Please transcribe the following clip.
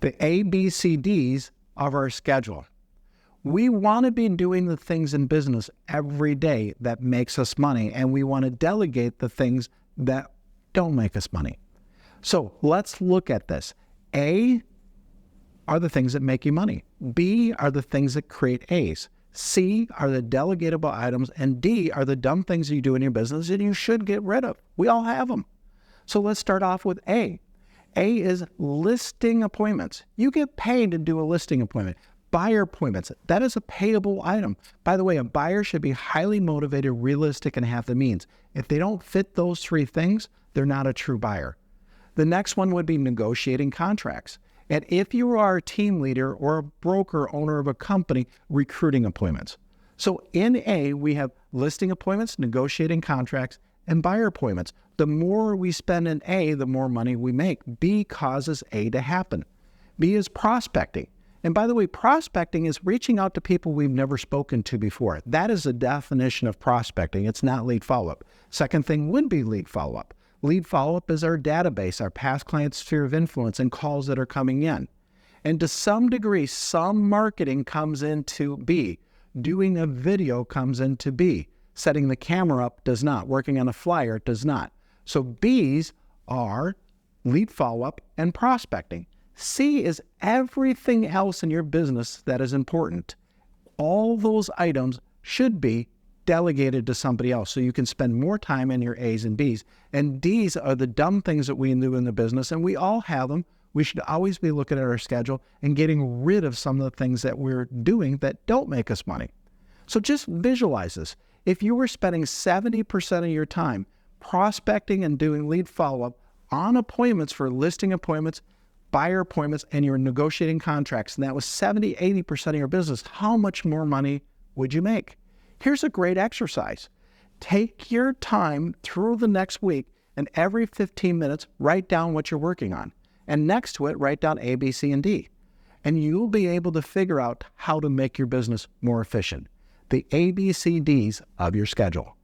the ABCDs of our schedule. We want to be doing the things in business every day that makes us money, and we want to delegate the things that don't make us money. So let's look at this. A are the things that make you money. B are the things that create A's. C are the delegatable items, and D are the dumb things you do in your business and you should get rid of. We all have them. So let's start off with A. A is listing appointments. You get paid to do a listing appointment. Buyer appointments, that is a payable item. By the way, a buyer should be highly motivated, realistic, and have the means. If they don't fit those three things, they're not a true buyer. The next one would be negotiating contracts. And if you are a team leader or a broker, owner of a company, recruiting appointments. So in A, we have listing appointments, negotiating contracts, and buyer appointments. The more we spend in A, the more money we make. B causes A to happen. B is prospecting. And by the way, prospecting is reaching out to people we've never spoken to before. That is the definition of prospecting. It's not lead follow-up. Second thing would be lead follow-up. Lead follow-up is our database, our past client sphere of influence, and calls that are coming in. And to some degree, some marketing comes into B. Doing a video comes into B. Setting the camera up does not. Working on a flyer does not. So B's are lead follow-up and prospecting. C is everything else in your business that is important. All those items should be delegated to somebody else so you can spend more time in your A's and B's. And D's are the dumb things that we do in the business, and we all have them. We should always be looking at our schedule and getting rid of some of the things that we're doing that don't make us money. So just visualize this. If you were spending 70% of your time prospecting and doing lead follow-up on appointments for listing appointments, buyer appointments, and you're negotiating contracts, and that was 70, 80% of your business, how much more money would you make? Here's a great exercise. Take your time through the next week, and every 15 minutes, write down what you're working on. And next to it, write down A, B, C, and D. And you'll be able to figure out how to make your business more efficient. The ABCDs of your schedule.